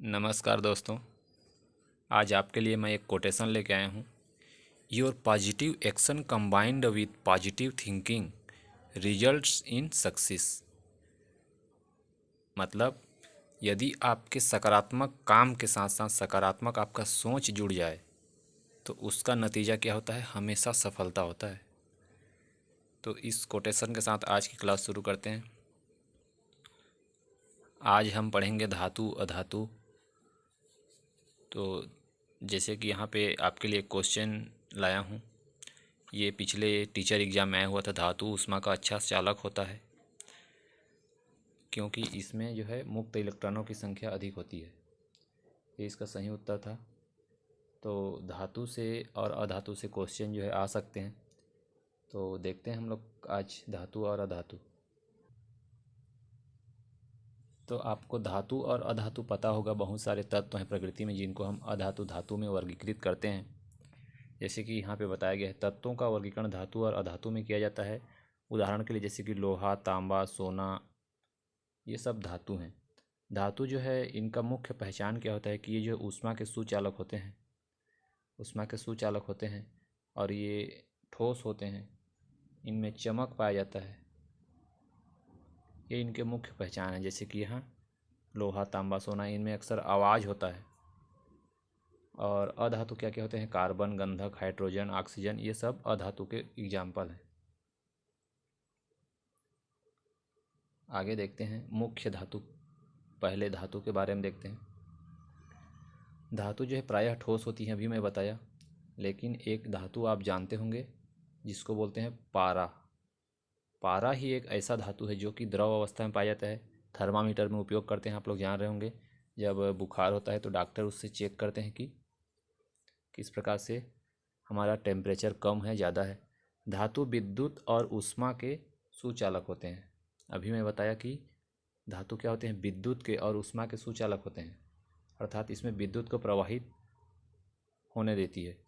नमस्कार दोस्तों। आज आपके लिए मैं एक कोटेशन लेके आया हूँ। Your positive action combined with positive thinking results in success. मतलब यदि आपके सकारात्मक काम के साथ साथ सकारात्मक आपका सोच जुड़ जाए तो उसका नतीजा क्या होता है? हमेशा सफलता होता है। तो इस कोटेशन के साथ आज की क्लास शुरू करते हैं। आज हम पढ़ेंगे धातु अधातु। तो जैसे कि यहाँ पे आपके लिए क्वेश्चन लाया हूँ। ये पिछले टीचर एग्ज़ाम में आया हुआ था। धातु ऊष्मा का अच्छा चालक होता है क्योंकि इसमें जो है मुक्त इलेक्ट्रॉनों की संख्या अधिक होती है। ये इसका सही उत्तर था। तो धातु से और अधातु से क्वेश्चन जो है आ सकते हैं। तो देखते हैं हम लोग आज धातु और अधातु। तो आपको धातु और अधातु पता होगा। बहुत सारे तत्व हैं प्रकृति में जिनको हम अधातु धातु में वर्गीकृत करते हैं। जैसे कि यहाँ पे बताया गया है तत्वों का वर्गीकरण धातु और अधातु में किया जाता है। उदाहरण के लिए जैसे कि लोहा, तांबा, सोना, ये सब धातु हैं। धातु जो है इनका मुख्य पहचान क्या होता है कि ये जो ऊष्मा के सुचालक होते हैं, ऊष्मा के सुचालक होते हैं और ये ठोस होते हैं। इनमें चमक पाया जाता है। ये इनके मुख्य पहचान है। जैसे कि यहाँ लोहा, तांबा, सोना, इनमें अक्सर आवाज़ होता है। और अधातु क्या क्या होते हैं? कार्बन, गंधक, हाइड्रोजन, ऑक्सीजन, ये सब अधातु के एग्जाम्पल हैं। आगे देखते हैं मुख्य धातु। पहले धातु के बारे में देखते हैं। धातु जो है प्रायः ठोस होती हैं, अभी मैं बताया। लेकिन एक धातु आप जानते होंगे जिसको बोलते हैं पारा। पारा ही एक ऐसा धातु है जो कि द्रव अवस्था में पाया जाता है। थर्मामीटर में उपयोग करते हैं, आप लोग जान रहे होंगे। जब बुखार होता है तो डॉक्टर उससे चेक करते हैं कि किस प्रकार से हमारा टेम्परेचर कम है, ज़्यादा है। धातु विद्युत और ऊष्मा के सुचालक होते हैं। अभी मैं बताया कि धातु क्या होते हैं? विद्युत के और ऊष्मा के सुचालक होते हैं। अर्थात इसमें विद्युत को प्रवाहित होने देती है।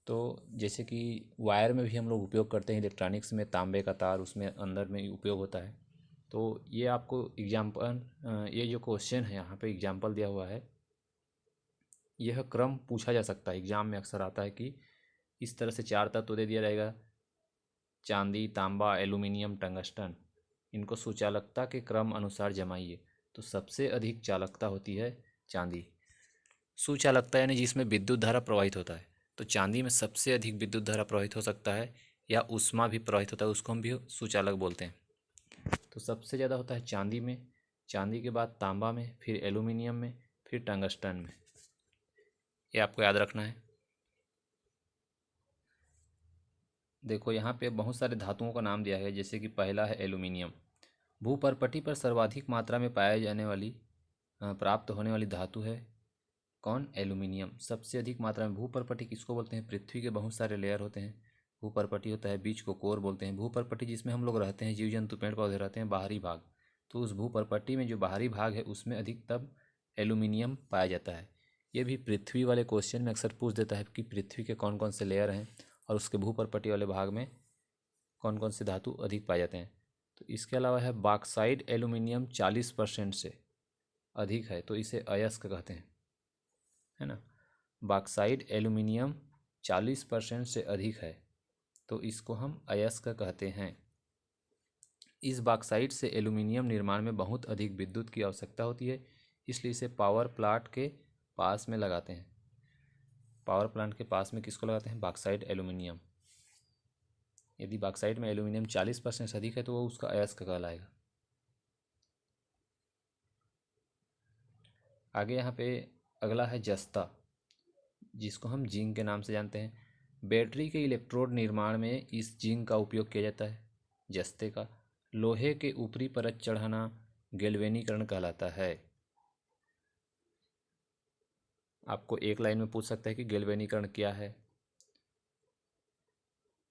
तो जैसे कि वायर में भी हम लोग उपयोग करते हैं, इलेक्ट्रॉनिक्स में तांबे का तार उसमें अंदर में उपयोग होता है। तो ये आपको एग्जाम्पल, ये जो क्वेश्चन है यहाँ पे एग्जाम्पल दिया हुआ है, यह क्रम पूछा जा सकता है। एग्जाम में अक्सर आता है कि इस तरह से चार तत्व दे दिया जाएगा: चांदी, तांबा, एल्यूमिनियम, टंगस्टन। इनको सुचालकता के क्रम अनुसार जमाइए। तो सबसे अधिक चालकता होती है चांदी। सुचालकता यानी जिसमें विद्युत धारा प्रवाहित होता है। तो चांदी में सबसे अधिक विद्युत धारा प्रवाहित हो सकता है या ऊष्मा भी प्रवाहित होता है, उसको हम भी सुचालक बोलते हैं। तो सबसे ज़्यादा होता है चांदी में, चांदी के बाद तांबा में, फिर एल्यूमिनियम में, फिर टंगस्टन में। ये आपको याद रखना है। देखो यहाँ पे बहुत सारे धातुओं का नाम दिया है। जैसे कि पहला है एल्यूमिनियम। भूपर्पटी पर सर्वाधिक मात्रा में पाए जाने वाली प्राप्त होने वाली धातु है कौन? एल्यूमिनियम। सबसे अधिक मात्रा में भूपर्पटी किसको बोलते हैं? पृथ्वी के बहुत सारे लेयर होते हैं। भूपर्पटी होता है, बीच को कोर बोलते हैं। भूपर्पटी जिसमें हम लोग रहते हैं, जीव जंतु, पेड़ पौधे रहते हैं, बाहरी भाग। तो उस भूपर्पटी में जो बाहरी भाग है उसमें अधिकतम एल्यूमिनियम पाया जाता है। ये भी पृथ्वी वाले क्वेश्चन में अक्सर पूछ देता है कि पृथ्वी के कौन कौन से लेयर हैं और उसके भूपर्पटी वाले भाग में कौन कौन से धातु अधिक पाए जाते हैं। तो इसके अलावा है बॉक्साइट। एल्यूमिनियम 40% से अधिक है तो इसे अयस्क कहते हैं, है ना। बॉक्साइट एल्यूमिनियम 40% से अधिक है तो इसको हम अयस्क कहते हैं। इस बॉक्साइट से एल्यूमिनियम निर्माण में बहुत अधिक विद्युत की आवश्यकता होती है, इसलिए इसे पावर प्लांट के पास में लगाते हैं। पावर प्लांट के पास में किसको लगाते हैं? Bauxite aluminium. यदि बॉक्साइट में एल्यूमिनियम 40% से अधिक है तो वो उसका अयस्क कहलाएगा। आगे यहाँ पे अगला है जस्ता, जिसको हम जिंक के नाम से जानते हैं। बैटरी के इलेक्ट्रोड निर्माण में इस जिंक का उपयोग किया जाता है, जस्ते का। लोहे के ऊपरी परत चढ़ाना गैल्वेनीकरण कहलाता है। आपको एक लाइन में पूछ सकता है कि गैल्वेनीकरण क्या है।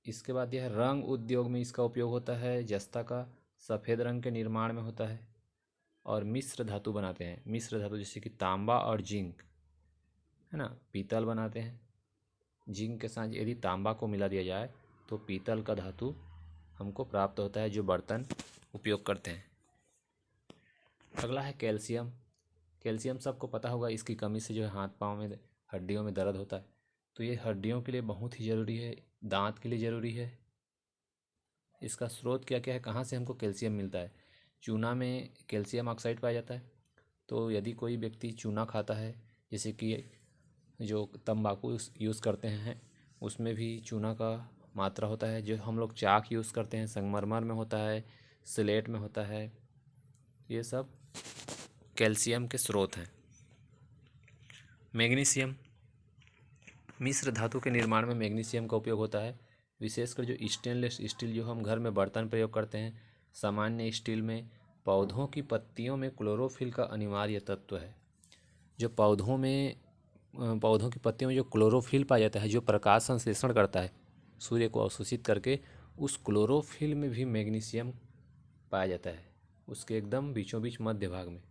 इसके बाद यह रंग उद्योग में इसका उपयोग होता है, जस्ता का। सफ़ेद रंग के निर्माण में होता है और मिश्र धातु बनाते हैं। मिश्र धातु जैसे कि तांबा और जिंक, है ना। पीतल बनाते हैं। जिंक के साथ यदि तांबा को मिला दिया जाए तो पीतल का धातु हमको प्राप्त होता है, जो बर्तन उपयोग करते हैं। अगला है कैल्शियम। कैल्शियम सबको पता होगा, इसकी कमी से जो है हाथ पाँव में, हड्डियों में दर्द होता है, तो ये हड्डियों के लिए बहुत ही ज़रूरी है, दांत के लिए ज़रूरी है। इसका स्रोत क्या क्या है, कहाँ से हमको कैल्शियम मिलता है? चूना में कैल्शियम ऑक्साइड पाया जाता है। तो यदि कोई व्यक्ति चूना खाता है, जैसे कि जो तंबाकू यूज़ करते हैं उसमें भी चूना का मात्रा होता है। जो हम लोग चाक यूज़ करते हैं संगमरमर में होता है, स्लेट में होता है, ये सब कैल्शियम के स्रोत हैं। मैग्नीशियम, मिश्र धातु के निर्माण में मैग्नीशियम का उपयोग होता है। विशेषकर जो स्टेनलेस स्टील जो हम घर में बर्तन प्रयोग करते हैं, सामान्य स्टील में पौधों की पत्तियों में क्लोरोफिल का अनिवार्य तत्व है। जो पौधों की पत्तियों में जो क्लोरोफिल पाया जाता है, जो प्रकाश संश्लेषण करता है सूर्य को अवशोषित करके, उस क्लोरोफिल में भी मैग्नीशियम पाया जाता है, उसके एकदम बीचों बीच मध्य भाग में।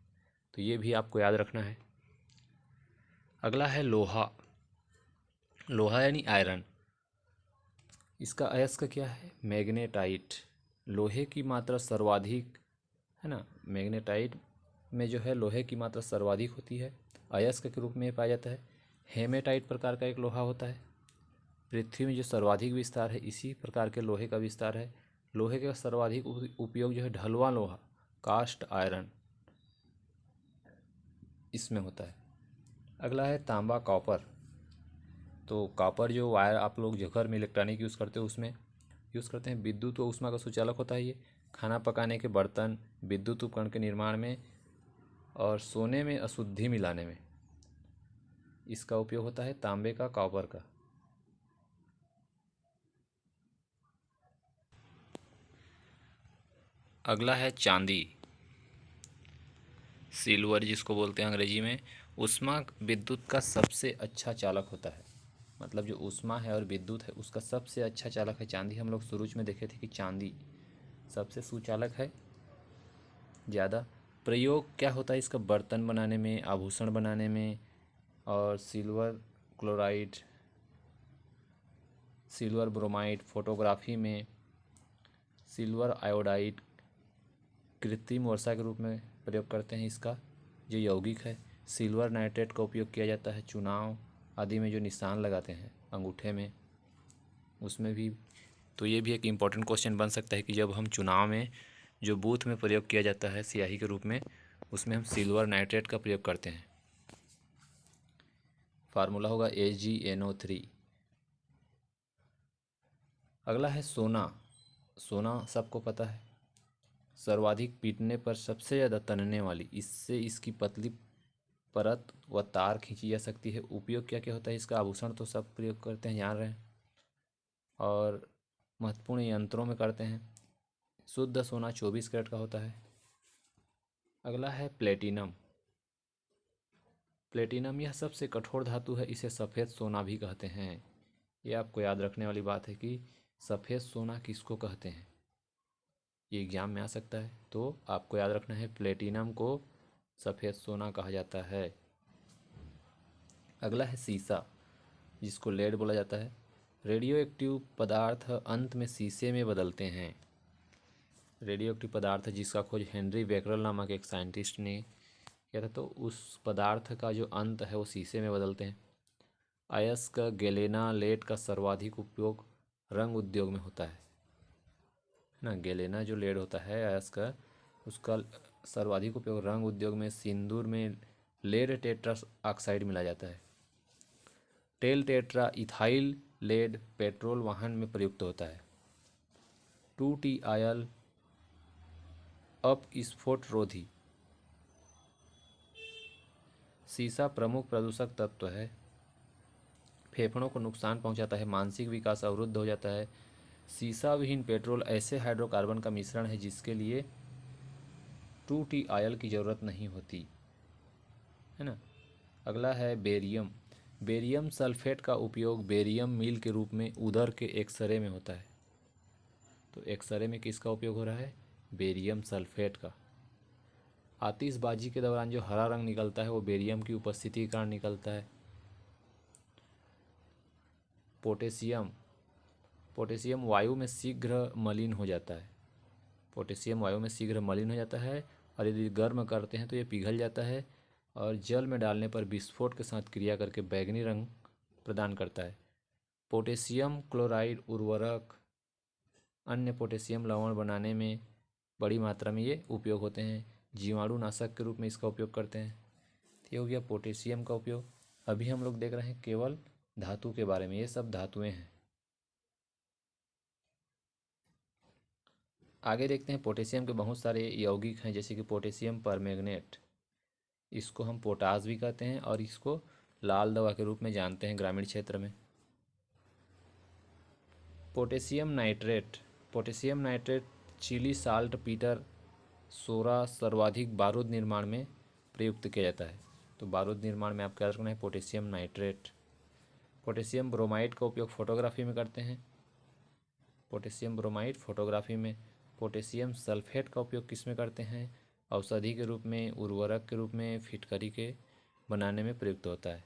तो ये भी आपको याद रखना है। अगला है लोहा। लोहा यानी आयरन, इसका अयस्क क्या है? मैग्नेटाइट। लोहे की मात्रा सर्वाधिक है ना, मैग्नेटाइट में जो है लोहे की मात्रा सर्वाधिक होती है, अयस्क के रूप में पाया जाता है। हेमेटाइट प्रकार का एक लोहा होता है। पृथ्वी में जो सर्वाधिक विस्तार है इसी प्रकार के लोहे का विस्तार है। लोहे का सर्वाधिक उपयोग जो है ढलवा लोहा, कास्ट आयरन, इसमें होता है। अगला है तांबा, कॉपर। तो कॉपर जो वायर आप लोग जो घर में इलेक्ट्रॉनिक यूज़ करते हो उसमें यूज़ करते हैं। विद्युत व ऊष्मा का सुचालक होता है ये। खाना पकाने के बर्तन, विद्युत उपकरण के निर्माण में और सोने में अशुद्धि मिलाने में इसका उपयोग होता है, तांबे का, कॉपर का। अगला है चांदी, सिल्वर जिसको बोलते हैं अंग्रेजी में। ऊष्मा विद्युत का सबसे अच्छा चालक होता है, मतलब जो ऊष्मा है और विद्युत है उसका सबसे अच्छा चालक है चांदी। हम लोग शुरू में देखे थे कि चांदी सबसे सुचालक है ज़्यादा। प्रयोग क्या होता है इसका? बर्तन बनाने में, आभूषण बनाने में, और silver chloride, silver bromide photography में, सिल्वर आयोडाइड कृत्रिम वर्षा के रूप में प्रयोग करते हैं इसका, जो यौगिक है। सिल्वर नाइट्रेट का उपयोग किया जाता है चुनाव आदि में, जो निशान लगाते हैं अंगूठे में, उसमें भी। तो ये भी एक इम्पॉर्टेंट क्वेश्चन बन सकता है कि जब हम चुनाव में जो बूथ में प्रयोग किया जाता है स्याही के रूप में, उसमें हम सिल्वर नाइट्रेट का प्रयोग करते हैं। फार्मूला होगा AgNO3। अगला है सोना। सोना सबको पता है, सर्वाधिक पीटने पर सबसे ज़्यादा तनने वाली, इससे इसकी पतली परत व तार खींची जा सकती है। उपयोग क्या क्या होता है इसका? आभूषण तो सब प्रयोग करते हैं, जान रहे हैं, और महत्वपूर्ण यंत्रों में करते हैं। शुद्ध सोना 24 कैरेट का होता है। अगला है प्लेटिनम। प्लेटिनम यह सबसे कठोर धातु है, इसे सफ़ेद सोना भी कहते हैं। ये आपको याद रखने वाली बात है कि सफ़ेद सोना किसको कहते हैं, ये एग्जाम में आ सकता है। तो आपको याद रखना है प्लेटिनम को सफ़ेद सोना कहा जाता है। अगला है सीसा, जिसको लेड बोला जाता है। रेडियो एक्टिव पदार्थ अंत में शीशे में बदलते हैं। रेडियो एक्टिव पदार्थ जिसका खोज हेनरी बेकरल नामक एक साइंटिस्ट ने किया था, तो उस पदार्थ का जो अंत है वो शीशे में बदलते हैं। अयस्क गैलेना लेड का सर्वाधिक उपयोग रंग उद्योग में होता है ना। गैलेना जो लेड होता है अयस्क का, उसका सर्वाधिक उपयोग रंग उद्योग में, सिंदूर में लेड टेट्रा ऑक्साइड मिला जाता है। टेल टेट्रा इथाइल लेड पेट्रोल वाहन में प्रयुक्त होता है। 2T आयल अपस्फोट रोधी। सीसा प्रमुख प्रदूषक तत्व है, फेफड़ों को नुकसान पहुंचाता है, मानसिक विकास अवरुद्ध हो जाता है। सीसा विहीन पेट्रोल ऐसे हाइड्रोकार्बन का मिश्रण है जिसके लिए 2T आयल की ज़रूरत नहीं होती है ना। अगला है बेरियम। बेरियम सल्फेट का उपयोग बेरियम मील के रूप में उदर के एक्सरे में होता है। तो एक्सरे में किसका उपयोग हो रहा है? बेरियम सल्फेट का। आतिशबाजी के दौरान जो हरा रंग निकलता है वो बेरियम की उपस्थिति के कारण निकलता है। पोटेशियम, पोटेशियम वायु में शीघ्र मलिन हो जाता है। पोटेशियम वायु में शीघ्र मलिन हो जाता है, और यदि गर्म करते हैं तो ये पिघल जाता है। और जल में डालने पर विस्फोट के साथ क्रिया करके बैंगनी रंग प्रदान करता है। पोटेशियम क्लोराइड उर्वरक अन्य पोटेशियम लवण बनाने में बड़ी मात्रा में ये उपयोग होते हैं। जीवाणुनाशक के रूप में इसका उपयोग करते हैं। ये हो गया पोटेशियम का उपयोग। अभी हम लोग देख रहे हैं केवल धातु के बारे में, ये सब धातुएं हैं। आगे देखते हैं पोटेशियम के बहुत सारे यौगिक हैं, जैसे कि पोटेशियम परमैंगनेट, इसको हम पोटास भी कहते हैं और इसको लाल दवा के रूप में जानते हैं ग्रामीण क्षेत्र में। Potassium nitrate, potassium nitrate Chile saltpetre सोरा सर्वाधिक बारूद निर्माण में प्रयुक्त किया जाता है। तो बारूद निर्माण में आप क्या रखना है, पोटेशियम नाइट्रेट। पोटेशियम ब्रोमाइड का उपयोग फोटोग्राफी में करते हैं। पोटेशियम ब्रोमाइड फोटोग्राफी में। पोटेशियम सल्फेट का उपयोग किस में करते हैं, औषधि के रूप में, उर्वरक के रूप में, फिटकरी के बनाने में प्रयुक्त होता है।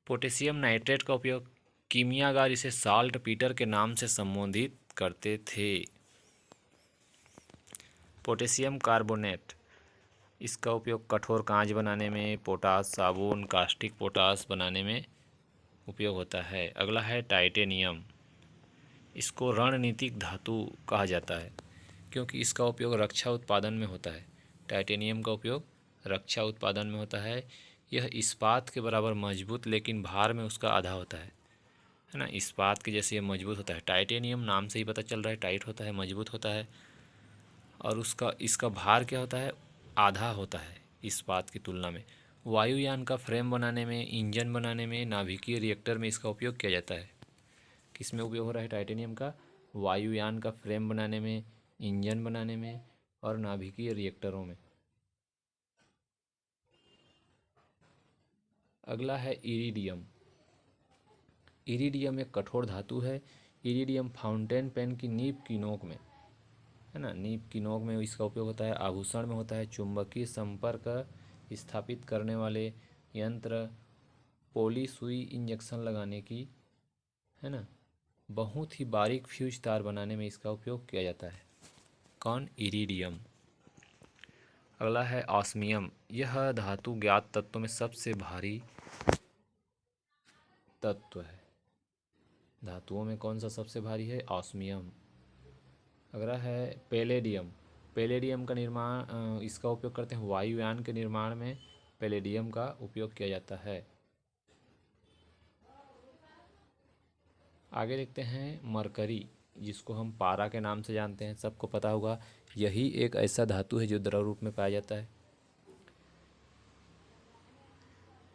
पोटेशियम नाइट्रेट का उपयोग कीमियागार इसे साल्ट पीटर के नाम से संबोधित करते थे। पोटेशियम कार्बोनेट, इसका उपयोग कठोर कांच बनाने में, पोटास साबुन, कास्टिक पोटास बनाने में उपयोग होता है। अगला है टाइटेनियम, इसको रणनीतिक धातु कहा जाता है क्योंकि इसका उपयोग रक्षा उत्पादन में होता है। टाइटेनियम का उपयोग रक्षा उत्पादन में होता है। यह इस्पात के बराबर मजबूत लेकिन भार में उसका आधा होता है ना। इस्पात के जैसे ये मजबूत होता है। टाइटेनियम नाम से ही पता चल रहा है, टाइट होता है, मजबूत होता है। और इसका भार क्या होता है, आधा होता है इस्पात की तुलना में। वायुयान का फ्रेम बनाने में, इंजन बनाने में, नाभिकीय रिएक्टर में इसका उपयोग किया जाता है। किस में उपयोग हो रहा है टाइटेनियम का, वायुयान का फ्रेम बनाने में, इंजन बनाने में और नाभिकीय रिएक्टरों में। अगला है इरिडियम। इरिडियम एक कठोर धातु है। इरिडियम फाउंटेन पेन की नीब की नोक में, है ना, नीब की नोक में इसका उपयोग होता है। आभूषण में होता है। चुंबकीय संपर्क स्थापित करने वाले यंत्र, पोली सुई इंजेक्शन लगाने की, है ना, बहुत ही बारीक फ्यूज तार बनाने में इसका उपयोग किया जाता है। कौन, इरिडियम। अगला है ऑस्मियम। यह धातु ज्ञात तत्वों में सबसे भारी तत्व है। धातुओं में कौन सा सबसे भारी है, ऑस्मियम। अगला है पैलेडियम। पैलेडियम का निर्माण, इसका उपयोग करते हैं वायुयान के निर्माण में, पैलेडियम का उपयोग किया जाता है। आगे देखते हैं मरकरी, जिसको हम पारा के नाम से जानते हैं, सबको पता होगा। यही एक ऐसा धातु है जो द्रव रूप में पाया जाता है।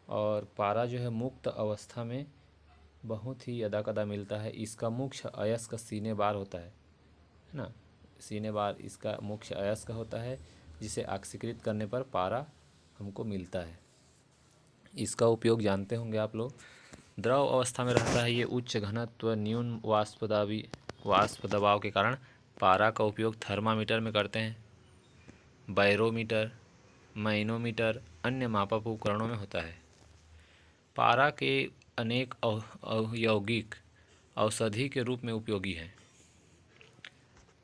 और पारा जो है मुक्त अवस्था में बहुत ही अदा कदा मिलता है। इसका मुख्य अयस्क सीने बार होता है ना। सीने बार इसका मुख्य अयस्क होता है, जिसे ऑक्सीकृत करने पर पारा हमको मिलता है। इसका उपयोग जानते होंगे आप लोग। द्रव अवस्था में रहता है ये। उच्च घनत्व, न्यून वाष्प दबाव के कारण पारा का उपयोग थर्मामीटर में करते हैं, बैरोमीटर, मैनोमीटर, अन्य मापक उपकरणों में होता है। पारा के अनेक यौगिक औषधि के रूप में उपयोगी हैं।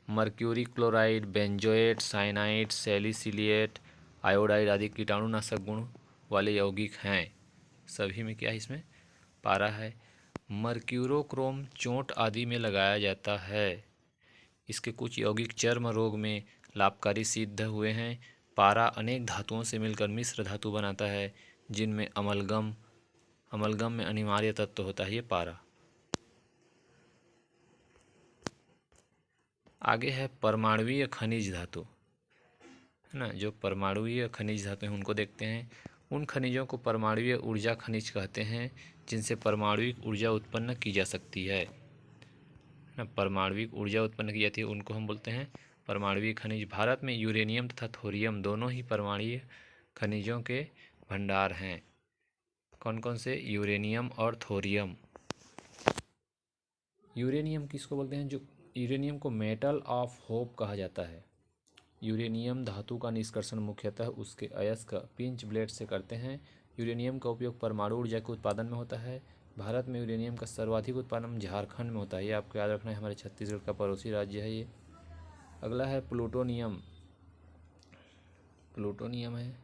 Mercury chloride, benzoate, cyanide, salicylate, iodide आदि कीटाणुनाशक गुण वाले यौगिक हैं। सभी में क्या है, इसमें पारा है। मर्क्यूरोक्रोम चोट आदि में लगाया जाता है। इसके कुछ यौगिक चर्म रोग में लाभकारी सिद्ध हुए हैं। पारा अनेक धातुओं से मिलकर मिश्र धातु बनाता है, जिनमें अमलगम में अनिवार्य तत्व होता है ये पारा। आगे है परमाणुवीय खनिज धातु, है ना। जो परमाणुवीय खनिज धातु हैं उनको देखते हैं। उन खनिजों को परमाणुवीय ऊर्जा खनिज कहते हैं, जिनसे परमाणुविक ऊर्जा उत्पन्न की जा सकती है ना। परमाणुविक ऊर्जा उत्पन्न की जाती है, उनको हम बोलते हैं परमाणुवीय खनिज। भारत में यूरेनियम तथा थोरियम दोनों ही परमाणुवीय खनिजों के भंडार हैं। कौन कौन से, यूरेनियम और थोरियम। यूरेनियम किसको बोलते हैं, जो यूरेनियम को मेटल ऑफ होप कहा जाता है। यूरेनियम धातु का निष्कर्षण मुख्यतः उसके अयस्क पिंच ब्लेड से करते हैं। यूरेनियम का उपयोग परमाणु ऊर्जा के उत्पादन में होता है। भारत में यूरेनियम का सर्वाधिक उत्पादन झारखंड में होता है। ये आपको याद रखना है, हमारे छत्तीसगढ़ का पड़ोसी राज्य है ये। अगला है प्लूटोनियम। प्लूटोनियम है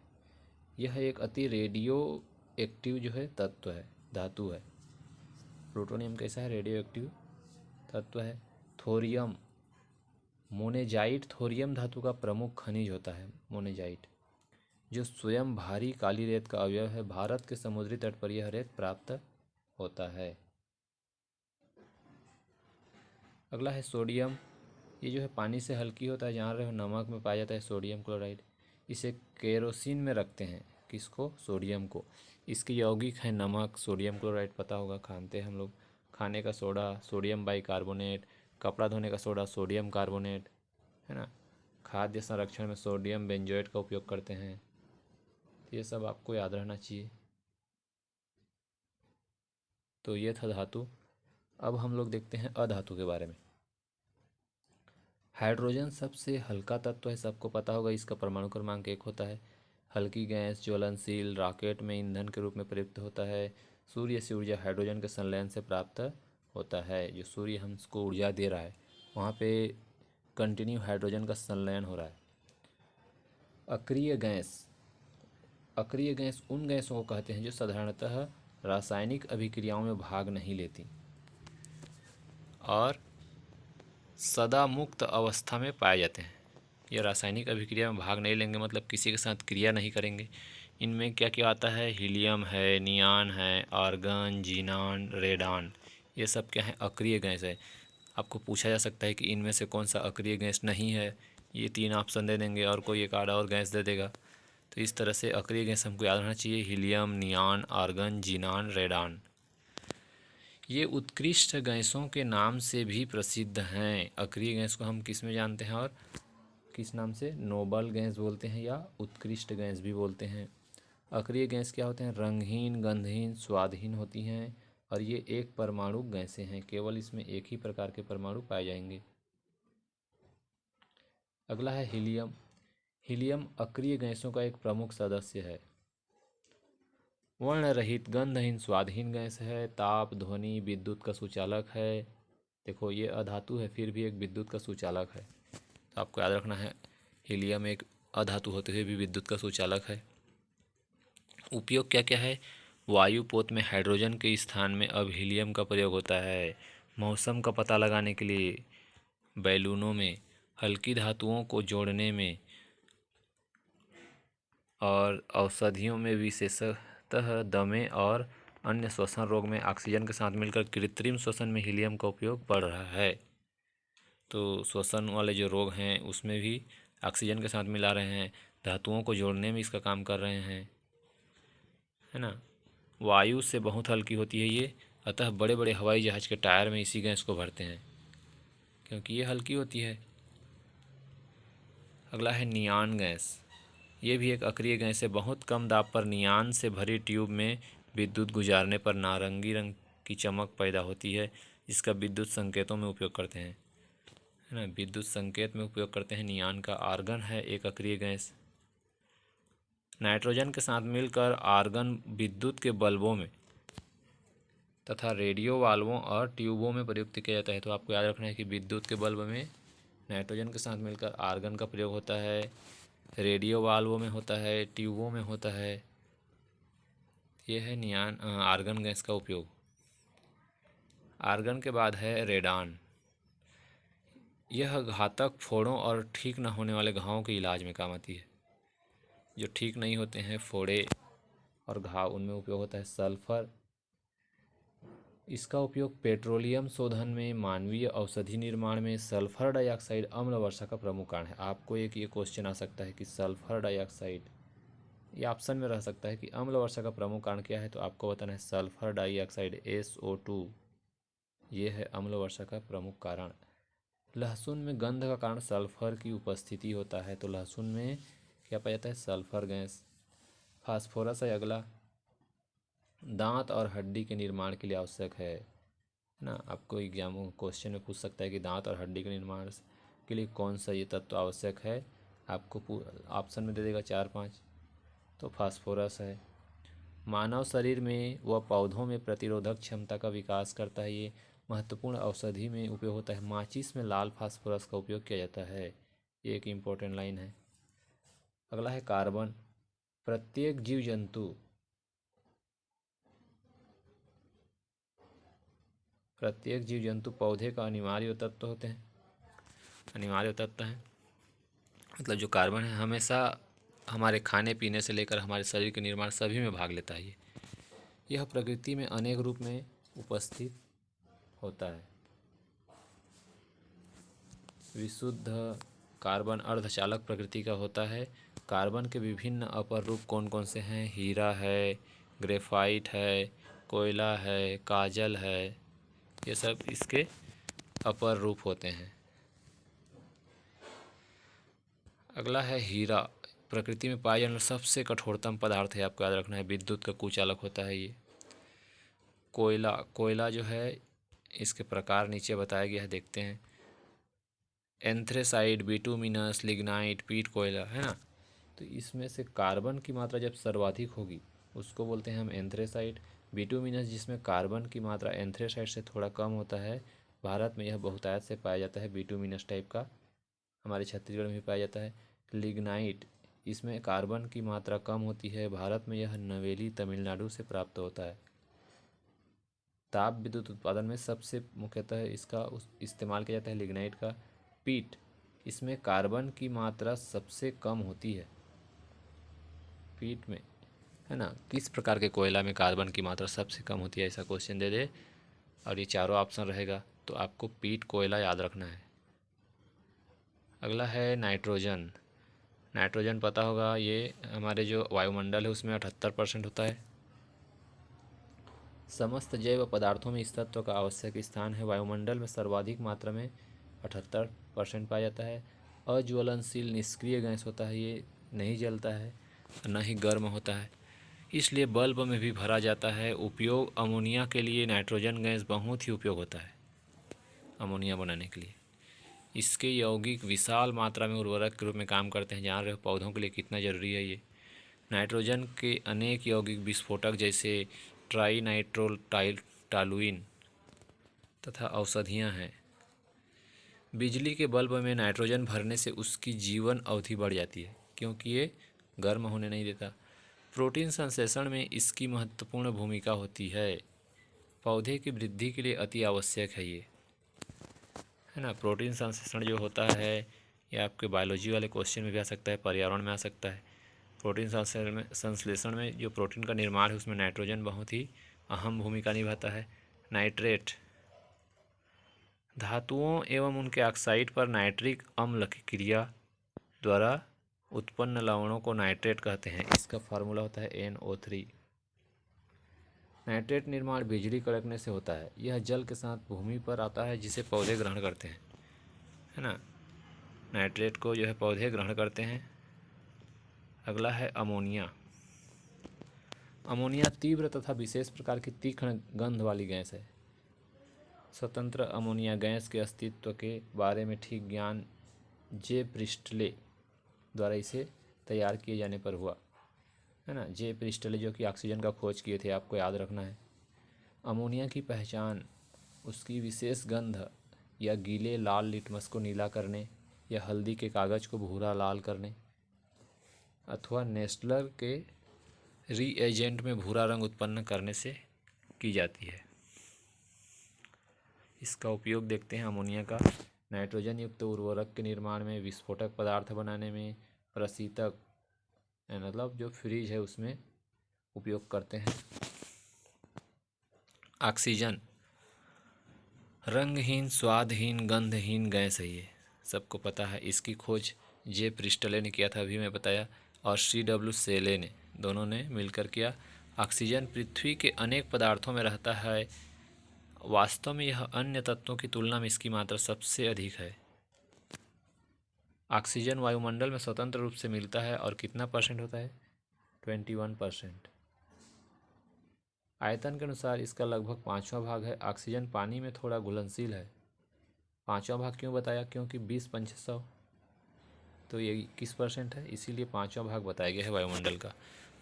यह एक अति रेडियो एक्टिव जो है तत्व है, धातु है। प्लूटोनियम कैसा है? रेडियो एक्टिव तत्व है। थोरियम, मोनेजाइट थोरियम धातु का प्रमुख खनिज होता है, मोनेजाइट, जो स्वयं भारी काली रेत का अवयव है। भारत के समुद्री तट पर यह रेत प्राप्त होता है। अगला है सोडियम। ये जो है पानी से हल्की होता है, जान रहे हो, नमक में पाया जाता है सोडियम क्लोराइड। इसे केरोसिन में रखते हैं, किसको? सोडियम को। इसके यौगिक हैं नमक, सोडियम क्लोराइड पता होगा, खाते हैं हम लोग। खाने का सोडा सोडियम बाइकार्बोनेट, कपड़ा धोने का सोडा सोडियम कार्बोनेट, है ना। खाद्य संरक्षण में सोडियम बेंजोएट का उपयोग करते हैं। ये सब आपको याद रहना चाहिए। तो ये था धातु। अब हम लोग देखते हैं अधातु के बारे में। हाइड्रोजन सबसे हल्का तत्व है, सबको पता होगा, इसका परमाणु क्रमांक 1 होता है। हल्की गैस, ज्वलनशील, रॉकेट में ईंधन के रूप में प्रयुक्त होता है। सूर्य से ऊर्जा हाइड्रोजन के संलयन से प्राप्त होता है। जो सूर्य हमको ऊर्जा दे रहा है, वहाँ पे कंटिन्यू हाइड्रोजन का संलयन हो रहा है। अक्रिय गैस, अक्रिय गैस उन गैसों को कहते हैं जो साधारणतः रासायनिक अभिक्रियाओं में भाग नहीं लेती और सदा मुक्त अवस्था में पाए जाते हैं। ये रासायनिक अभिक्रिया में भाग नहीं लेंगे, मतलब किसी के साथ क्रिया नहीं करेंगे। इनमें क्या क्या आता है? हीलियम है, नियान है, आर्गन, जीनान, रेडान। ये सब क्या है? अक्रिय गैस है। आपको पूछा जा सकता है कि इनमें से कौन सा अक्रिय गैस नहीं है। ये 3 ऑप्शन दे देंगे और कोई एक आधा और गैस दे देगा। तो इस तरह से अक्रिय गैस हमको याद रखना चाहिए: हीलियम, नियान, आर्गन, जीनान, रेडान। ये उत्कृष्ट गैसों के नाम से भी प्रसिद्ध हैं। अक्रिय गैस को हम किस में जानते हैं और किस नाम से? नोबल गैस बोलते हैं या उत्कृष्ट गैस भी बोलते हैं। अक्रिय गैस क्या होते हैं? रंगहीन, गंधहीन, स्वादहीन होती हैं और ये एक परमाणु गैसें हैं। केवल इसमें एक ही प्रकार के परमाणु पाए जाएंगे। अगला है हीलियम। हीलियम अक्रिय गैसों का एक प्रमुख सदस्य है। वर्ण रहित, गंधहीन, स्वादहीन गैस है। ताप, ध्वनि, विद्युत का सुचालक है। देखो ये अधातु है, फिर भी एक विद्युत का सुचालक है। तो आपको याद रखना है, हीलियम एक अधातु होते हुए भी विद्युत का सुचालक है। उपयोग क्या क्या है? वायु पोत में हाइड्रोजन के स्थान में अब हीलियम का प्रयोग होता है। मौसम का पता लगाने के लिए बैलूनों में, हल्की धातुओं को जोड़ने में और औषधियों में, विशेषतः दमे और अन्य श्वसन रोग में ऑक्सीजन के साथ मिलकर कृत्रिम श्वसन में हीलियम का उपयोग बढ़ रहा है। तो श्वसन वाले जो रोग हैं उसमें भी ऑक्सीजन के साथ मिला रहे हैं, धातुओं को जोड़ने में इसका काम कर रहे हैं, है ना। वायु से बहुत हल्की होती है ये, अतः बड़े बड़े हवाई जहाज़ के टायर में इसी गैस को भरते हैं क्योंकि ये हल्की होती है। अगला है नियान गैस। ये भी एक अक्रिय गैस है। बहुत कम दाब पर नियान से भरी ट्यूब में विद्युत गुजारने पर नारंगी रंग की चमक पैदा होती है, जिसका विद्युत संकेतों में उपयोग करते हैं, है ना। विद्युत संकेत में उपयोग करते हैं नियान का। आर्गन है एक अक्रिय गैस। नाइट्रोजन के साथ मिलकर आर्गन विद्युत के बल्बों में तथा रेडियो वाल्वों और ट्यूबों में प्रयुक्त किया जाता है। तो आपको याद रखना है कि विद्युत के बल्ब में नाइट्रोजन के साथ मिलकर आर्गन का प्रयोग होता है, रेडियो वाल्वों में होता है, ट्यूबों में होता है। ये है नियान आर्गन गैस का उपयोग। आर्गन के बाद है रेडान। यह घातक फोड़ों और ठीक न होने वाले घावों के इलाज में काम आती है। जो ठीक नहीं होते हैं फोड़े और घाव, उनमें उपयोग होता है। सल्फर, इसका उपयोग पेट्रोलियम शोधन में, मानवीय औषधि निर्माण में। सल्फर डाइऑक्साइड अम्ल वर्षा का प्रमुख कारण है। आपको एक ये क्वेश्चन आ सकता है कि सल्फर डाइऑक्साइड, ये ऑप्शन में रह सकता है कि अम्ल वर्षा का प्रमुख कारण क्या है, तो आपको बताना है सल्फर डाइऑक्साइड SO2, ये है अम्ल वर्षा का प्रमुख कारण। लहसुन में गंध का कारण सल्फर की उपस्थिति होता है, तो लहसुन में क्या पाया जाता है? Sulphur gas. फास्फोरस है अगला, दांत और हड्डी के निर्माण के लिए आवश्यक है ना। आपको एग्जाम क्वेश्चन में पूछ सकता है कि दांत और हड्डी के निर्माण के लिए कौन सा ये तत्व आवश्यक है। आपको ऑप्शन में दे देगा 4-5, तो फास्फोरस है। मानव शरीर में व पौधों में प्रतिरोधक क्षमता का विकास करता है। ये महत्वपूर्ण औषधि में उपयोग होता है। माचिस में लाल फास्फोरस का उपयोग किया जाता है। ये एक इम्पोर्टेंट लाइन है। अगला है कार्बन। प्रत्येक जीव जंतु पौधे का अनिवार्य तत्व होते हैं, अनिवार्य तत्व हैं। मतलब जो कार्बन है हमेशा हमारे खाने पीने से लेकर हमारे शरीर के निर्माण सभी में भाग लेता है। यह प्रकृति में अनेक रूप में उपस्थित होता है। विशुद्ध कार्बन अर्धचालक प्रकृति का होता है। कार्बन के विभिन्न अपर रूप कौन कौन से हैं? हीरा है, ग्रेफाइट है, कोयला है, काजल है, ये सब इसके अपर रूप होते हैं। अगला है हीरा। प्रकृति में पाए जाने वाला सबसे कठोरतम पदार्थ है, आपको याद रखना है। विद्युत का कुचालक होता है ये। कोयला जो है इसके प्रकार नीचे बताया गया है, देखते हैं। एंथ्रेसाइट, बिटुमिनस, लिग्नाइट, पीट कोयला, है ना। तो इसमें से कार्बन की मात्रा जब सर्वाधिक होगी उसको बोलते हैं हम एंथ्रेसाइट। बिटुमिनस, जिसमें कार्बन की मात्रा एंथ्रेसाइट से थोड़ा कम होता है। भारत में यह बहुतायत से पाया जाता है, बिटुमिनस टाइप का हमारे छत्तीसगढ़ में भी पाया जाता है। लिग्नाइट, इसमें कार्बन की मात्रा कम होती है। भारत में यह नवेली तमिलनाडु से प्राप्त होता है। ताप विद्युत उत्पादन में सबसे मुख्यतः इसका इस्तेमाल किया जाता है लिग्नाइट का। पीट, इसमें कार्बन की मात्रा सबसे कम होती है पीट में, है ना। किस प्रकार के कोयला में कार्बन की मात्रा सबसे कम होती है, ऐसा क्वेश्चन दे दे और ये चारों ऑप्शन रहेगा तो आपको पीट कोयला याद रखना है। अगला है नाइट्रोजन। नाइट्रोजन पता होगा, ये हमारे जो वायुमंडल है उसमें 78% होता है। समस्त जैव पदार्थों में इस तत्व का आवश्यक स्थान है। वायुमंडल में सर्वाधिक मात्रा में 78% पाया जाता है। अज्वलनशील निष्क्रिय गैस होता है, ये नहीं जलता है, न ही गर्म होता है, इसलिए बल्ब में भी भरा जाता है। उपयोग अमोनिया के लिए नाइट्रोजन गैस बहुत ही उपयोग होता है अमोनिया बनाने के लिए। इसके यौगिक विशाल मात्रा में उर्वरक के रूप में काम करते हैं। जान रहे हो पौधों के लिए कितना ज़रूरी है ये। नाइट्रोजन के अनेक यौगिक विस्फोटक जैसे ट्राई नाइट्रोल टालुइन तथा औषधियाँ हैं। बिजली के बल्ब में नाइट्रोजन भरने से उसकी जीवन अवधि बढ़ जाती है क्योंकि ये गर्म होने नहीं देता। प्रोटीन संश्लेषण में इसकी महत्वपूर्ण भूमिका होती है। पौधे की वृद्धि के लिए अति आवश्यक है ये, है ना। प्रोटीन संश्लेषण जो होता है ये आपके बायोलॉजी वाले क्वेश्चन में भी आ सकता है, पर्यावरण में आ सकता है। प्रोटीन संश्लेषण में जो प्रोटीन का निर्माण है उसमें नाइट्रोजन बहुत ही अहम भूमिका निभाता है। नाइट्रेट, धातुओं एवं उनके ऑक्साइड पर नाइट्रिक अम्ल की क्रिया द्वारा उत्पन्न लवणों को नाइट्रेट कहते हैं। इसका फार्मूला होता है NO3। नाइट्रेट निर्माण बिजली कड़कने से होता है। यह जल के साथ भूमि पर आता है जिसे पौधे ग्रहण करते हैं, है ना। नाइट्रेट को जो है पौधे ग्रहण करते हैं। अगला है अमोनिया। अमोनिया तीव्र तथा विशेष प्रकार की तीक्ष्ण गंध वाली गैस है। स्वतंत्र अमोनिया गैस के अस्तित्व के बारे में ठीक ज्ञान जे प्रिस्टले द्वारा इसे तैयार किए जाने पर हुआ, है ना। जे प्रिस्टले जो कि ऑक्सीजन का खोज किए थे, आपको याद रखना है। अमोनिया की पहचान उसकी विशेष गंध या गीले लाल लिटमस को नीला करने या हल्दी के कागज़ को भूरा लाल करने अथवा नेस्टलर के रीएजेंट में भूरा रंग उत्पन्न करने से की जाती है। इसका उपयोग देखते हैं अमोनिया का नाइट्रोजन युक्त उर्वरक के निर्माण में, विस्फोटक पदार्थ बनाने में, प्रशीतक मतलब जो फ्रिज है उसमें उपयोग करते हैं। ऑक्सीजन रंगहीन, स्वादहीन, गंधहीन गैस है, ये सबको पता है। इसकी खोज जे प्रिस्टले ने किया था, अभी मैं बताया, और CW सेले ने, दोनों ने मिलकर किया। ऑक्सीजन पृथ्वी के अनेक पदार्थों में रहता है। वास्तव में यह अन्य तत्वों की तुलना में इसकी मात्रा सबसे अधिक है। ऑक्सीजन वायुमंडल में स्वतंत्र रूप से मिलता है और कितना परसेंट होता है? 21%। आयतन के अनुसार इसका लगभग 5वां भाग है। ऑक्सीजन पानी में थोड़ा घुलनशील है। 5वां भाग क्यों बताया? क्योंकि 20/500 तो ये 21% है, इसीलिए 5वां भाग बताया गया है वायुमंडल का।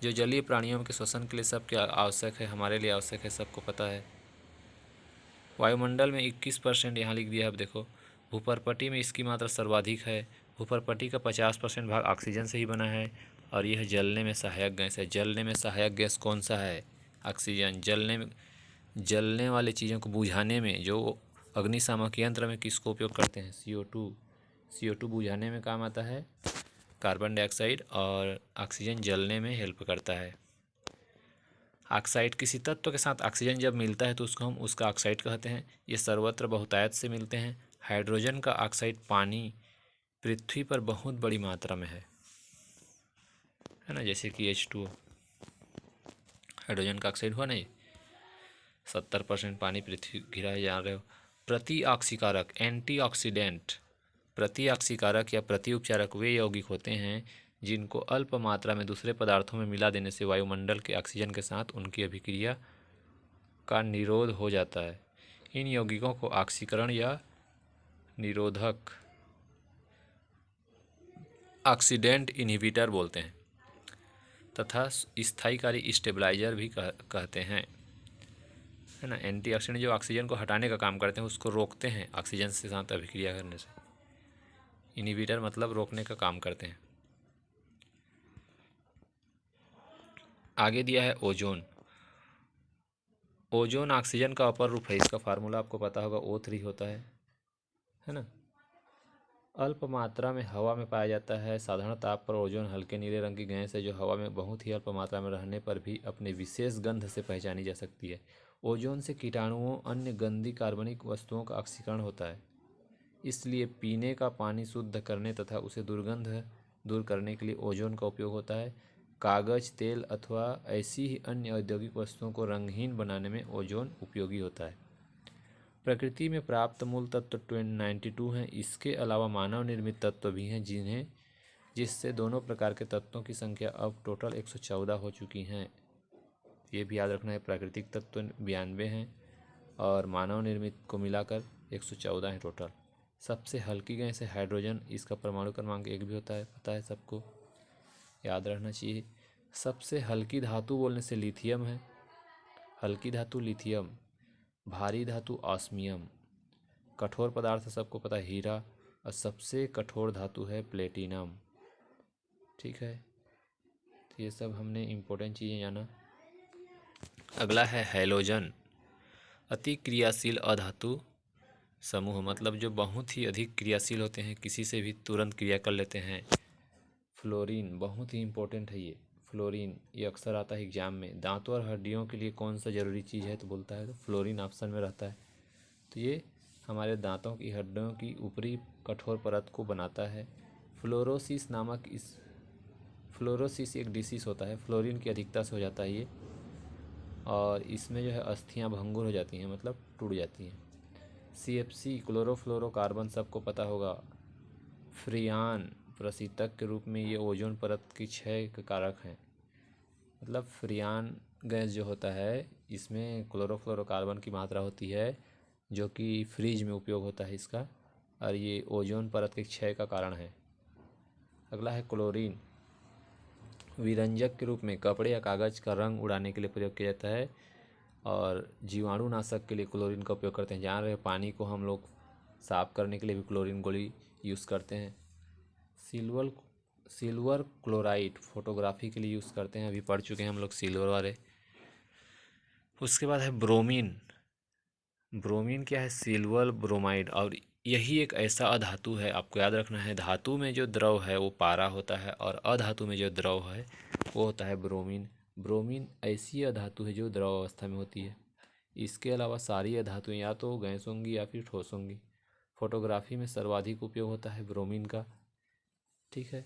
जो जलीय प्राणियों के श्वसन के लिए सबके आवश्यक है, हमारे लिए आवश्यक है, सबको पता है। वायुमंडल में 21% यहाँ लिख दिया है, अब देखो। भूपर्पटी में इसकी मात्रा सर्वाधिक है। भूपर्पटी का 50% भाग ऑक्सीजन से ही बना है और यह जलने में सहायक गैस है। जलने में सहायक गैस कौन सा है? ऑक्सीजन। जलने वाली चीज़ों को बुझाने में जो अग्निशामक यंत्र में किसको उपयोग करते हैं? CO2। CO2 बुझाने में काम आता है, कार्बन डाइऑक्साइड, और ऑक्सीजन जलने में हेल्प करता है। ऑक्साइड किसी तत्व के साथ ऑक्सीजन जब मिलता है तो उसको हम उसका ऑक्साइड कहते हैं। ये सर्वत्र बहुतायत से मिलते हैं। हाइड्रोजन का ऑक्साइड पानी पृथ्वी पर बहुत बड़ी मात्रा में है ना, जैसे कि H2O, हाइड्रोजन का ऑक्साइड हुआ नहीं, 70% पानी पृथ्वी घिरा है, जान रहे हो। प्रति ऑक्सीकारक, एंटीऑक्सीडेंट, प्रति ऑक्सीकारक या प्रति उपचारक वे यौगिक होते हैं जिनको अल्प मात्रा में दूसरे पदार्थों में मिला देने से वायुमंडल के ऑक्सीजन के साथ उनकी अभिक्रिया का निरोध हो जाता है। इन यौगिकों को ऑक्सीकरण या निरोधक, ऑक्सीडेंट इनहिबिटर बोलते हैं तथा स्थायीकारी स्टेबलाइजर भी कहते हैं, है ना। एंटीऑक्सीडेंट जो ऑक्सीजन को हटाने का काम करते हैं, उसको रोकते हैं ऑक्सीजन से साथ अभिक्रिया करने से। इनहिबिटर मतलब रोकने का काम करते हैं। आगे दिया है ओजोन। ओजोन ऑक्सीजन का अपर रूप है। इसका फार्मूला आपको पता होगा, O3 होता है ना। अल्प मात्रा में हवा में पाया जाता है। साधारण ताप पर ओजोन हल्के नीले रंग की गैस है जो हवा में बहुत ही अल्प मात्रा में रहने पर भी अपने विशेष गंध से पहचानी जा सकती है। ओजोन से कीटाणुओं, अन्य गंदी कार्बनिक वस्तुओं का ऑक्सीकरण होता है। इसलिए पीने का पानी शुद्ध करने तथा उसे दुर्गंध दूर करने के लिए ओजोन का उपयोग होता है। कागज, तेल अथवा ऐसी ही अन्य औद्योगिक वस्तुओं को रंगहीन बनाने में ओजोन उपयोगी होता है। प्रकृति में प्राप्त मूल तत्व 92 हैं। इसके अलावा मानव निर्मित तत्व भी हैं जिससे दोनों प्रकार के तत्वों की संख्या अब टोटल 114 हो चुकी हैं। ये भी याद रखना है, प्राकृतिक तत्व 92 हैं और मानव निर्मित को मिलाकर 114 हैं टोटल। सबसे हल्की गैस है हाइड्रोजन। इसका परमाणु क्रमांक 1 भी होता है, पता है सबको, याद रहना चाहिए। सबसे हल्की धातु बोलने से लिथियम है। हल्की धातु लिथियम। भारी धातु ऑस्मियम। कठोर पदार्थ सबको पता है हीरा। और सबसे कठोर धातु है प्लेटिनम। ठीक है, तो ये सब हमने इम्पोर्टेंट चीज़ें जाना। अगला है हैलोजन। अति क्रियाशील अधातु समूह, मतलब जो बहुत ही अधिक क्रियाशील होते हैं, किसी से भी तुरंत क्रिया कर लेते हैं। फ्लोरीन बहुत ही इम्पोर्टेंट है ये। फ्लोरीन ये अक्सर आता है एग्जाम में। दांतों और हड्डियों के लिए कौन सा जरूरी चीज़ है तो बोलता है, तो फ्लोरीन ऑप्शन में रहता है। तो ये हमारे दांतों की हड्डियों की ऊपरी कठोर परत को बनाता है। फ्लोरोसिस एक डिसीज होता है, फ्लोरीन की अधिकता से हो जाता है ये, और इसमें जो है अस्थियां भंगुर हो जाती हैं, मतलब टूट जाती हैं। CFC क्लोरोफ्लोरोकार्बन सबको पता होगा। फ्रियान प्रशीतक के रूप में ये ओजोन परत की क्षय के कारक हैं। मतलब फ्रियान गैस जो होता है, इसमें क्लोरोफ्लोरोकार्बन की मात्रा होती है जो कि फ्रिज में उपयोग होता है इसका, और ये ओजोन परत के क्षय का कारण है। अगला है क्लोरीन। विरंजक के रूप में कपड़े या कागज़ का रंग उड़ाने के लिए प्रयोग किया जाता है, और जीवाणुनाशक के लिए क्लोरीन का उपयोग करते हैं। जान रहे पानी को हम लोग साफ करने के लिए भी क्लोरीन गोली यूज़ करते हैं। सिल्वर क्लोराइड फोटोग्राफी के लिए यूज़ करते हैं, अभी पढ़ चुके हैं हम लोग सिल्वर वाले। उसके बाद है ब्रोमीन। ब्रोमीन क्या है? Silver bromide. और यही एक ऐसा अधातु है, आपको याद रखना है, धातु में जो द्रव है वो पारा होता है और अधातु में जो द्रव है वो होता है ब्रोमीन। ब्रोमीन ऐसी अधातु है जो द्रव अवस्था में होती है। इसके अलावा सारी अधातुएं या तो गैस होंगी या फिर ठोस होंगी। फोटोग्राफी में सर्वाधिक उपयोग होता है ब्रोमीन का। ठीक है,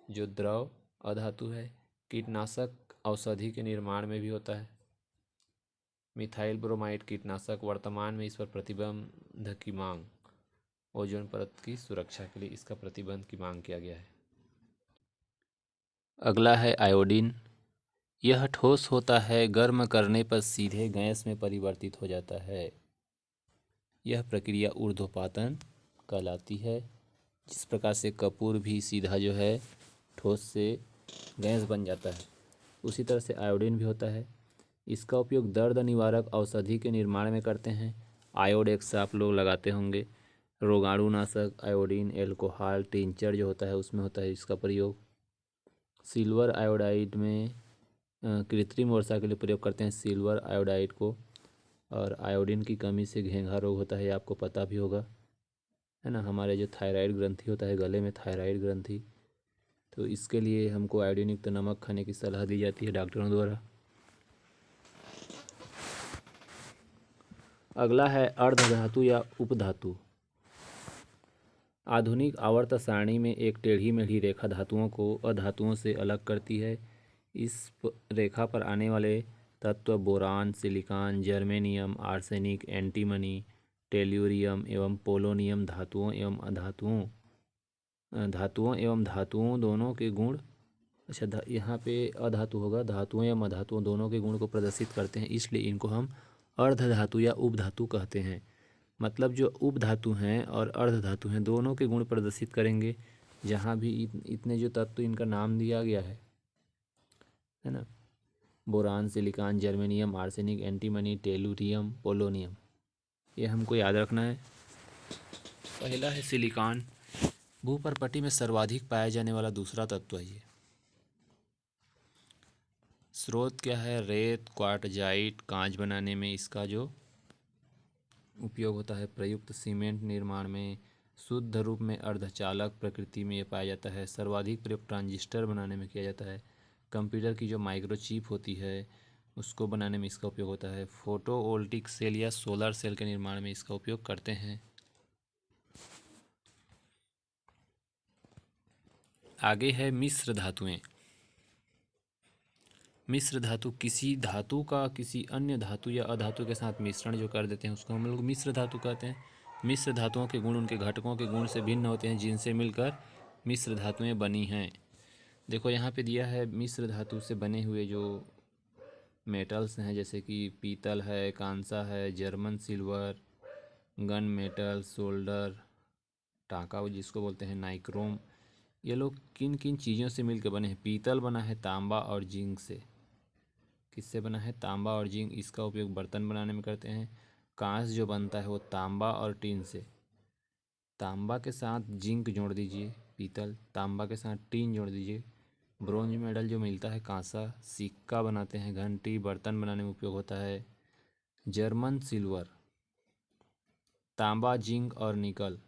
जो द्रव अधातु है। कीटनाशक औषधि के निर्माण में भी होता है। मिथाइल ब्रोमाइड कीटनाशक। वर्तमान में इस पर प्रतिबंध की मांग, ओजोन परत की सुरक्षा के लिए इसका प्रतिबंध की मांग किया गया है। अगला है आयोडीन। यह ठोस होता है, गर्म करने पर सीधे गैस में परिवर्तित हो जाता है। यह प्रक्रिया ऊर्ध्वपातन कहलाती है। जिस प्रकार से कपूर भी सीधा जो है ठोस से गैस बन जाता है, उसी तरह से आयोडीन भी होता है। इसका उपयोग दर्द निवारक औषधि के निर्माण में करते हैं। आयोडेक्स आप लोग लगाते होंगे। रोगाणुनाशक, आयोडीन, एल्कोहल, टिंचर जो होता है उसमें होता है इसका प्रयोग। सिल्वर आयोडाइड में कृत्रिम वर्षा के लिए प्रयोग करते हैं सिल्वर आयोडाइड को। और आयोडीन की कमी से घेंघा रोग होता है, ये आपको पता भी होगा, है ना। हमारे जो थायराइड ग्रंथि होता है गले में, थायराइड ग्रंथि, तो इसके लिए हमको आयोडीन युक्त नमक खाने की सलाह दी जाती है डॉक्टरों द्वारा। अगला है अर्धधातु या उपधातु। आधुनिक आवर्त सारणी में एक टेढ़ी मेढ़ी रेखा धातुओं को अधातुओं से अलग करती है। इस रेखा पर आने वाले तत्व boron, silicon, germanium, arsenic, antimony, tellurium एवं पोलोनियम धातुओं एवं धातुओं दोनों के गुण, अच्छा यहाँ पे अधातु होगा, धातुओं एवं अधातुओं दोनों के गुण को प्रदर्शित करते हैं, इसलिए इनको हम अर्धधातु या उपधातु कहते हैं। मतलब जो उपधातु हैं और अर्धधातु हैं दोनों के गुण प्रदर्शित करेंगे। जहाँ भी इतने जो तत्व इनका नाम दिया गया है ना, boron, silicon, germanium, arsenic, antimony, tellurium, polonium, ये हमको याद रखना है। पहला है सिलिकॉन, भूपर्पटी में सर्वाधिक पाया जाने वाला दूसरा तत्व है ये। स्रोत क्या है? रेत, क्वार्टजाइट, कांच बनाने में इसका जो उपयोग होता है, प्रयुक्त सीमेंट निर्माण में, शुद्ध रूप में अर्धचालक प्रकृति में ये पाया जाता है। सर्वाधिक प्रयोग ट्रांजिस्टर बनाने में किया जाता है। कंप्यूटर की जो माइक्रोचिप होती है उसको बनाने में इसका उपयोग होता है। फोटोवोल्टिक सेल या सोलर सेल के निर्माण में इसका उपयोग करते हैं। आगे है मिश्र धातुएं। मिश्र धातु किसी धातु का किसी अन्य धातु या अधातु के साथ मिश्रण जो कर देते हैं उसको हम लोग मिश्र धातु कहते हैं। मिश्र धातुओं के गुण उनके घटकों के गुण से भिन्न होते हैं जिनसे मिलकर मिश्र धातुएं बनी हैं। देखो यहाँ पे दिया है मिश्र धातु से बने हुए जो मेटल्स हैं, जैसे कि पीतल है, कांसा है, German silver, gun metal, solder, टांका जिसको बोलते हैं, नाइक्रोम, ये लोग किन किन चीज़ों से मिलकर बने हैं। पीतल बना है तांबा और जिंक से। किससे बना है? तांबा और जिंक। इसका उपयोग बर्तन बनाने में करते हैं। कांच जो बनता है वो तांबा और टीन से। तांबा के साथ जिंक जोड़ दीजिए, पीतल, तांबा के साथ टीन जोड़ दीजिए, ब्रोंज मेडल जो मिलता है कांसा, सिक्का बनाते हैं, घंटी, बर्तन बनाने में उपयोग होता है। जर्मन सिल्वर, तांबा, जिंक और निकल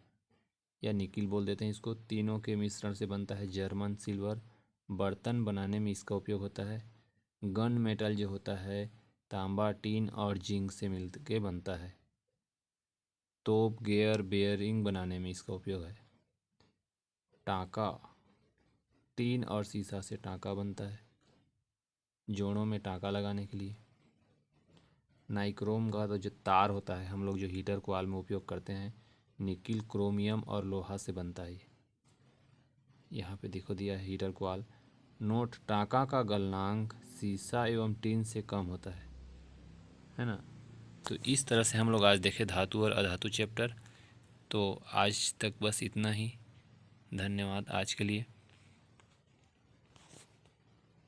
या निकिल बोल देते हैं इसको, तीनों के मिश्रण से बनता है जर्मन सिल्वर। बर्तन बनाने में इसका उपयोग होता है। गन मेटल जो होता है तांबा, टीन और जिंक से मिल के बनता है। तोप, गियर, बेयरिंग बनाने में इसका उपयोग है। टांका, टीन और सीसा से टांका बनता है, जोड़ों में टांका लगाने के लिए। नाइक्रोम का तो जो तार होता है हम लोग जो हीटर कोयल में उपयोग करते हैं, निकिल, क्रोमियम और लोहा से बनता है। यहाँ पे देखो दिया है हीटर कोयल। नोट, टांका का गलनांक सीसा एवं टीन से कम होता है ना। तो इस तरह से हम लोग आज देखे धातु और अधातु चैप्टर। तो आज तक बस इतना ही। धन्यवाद आज के लिए।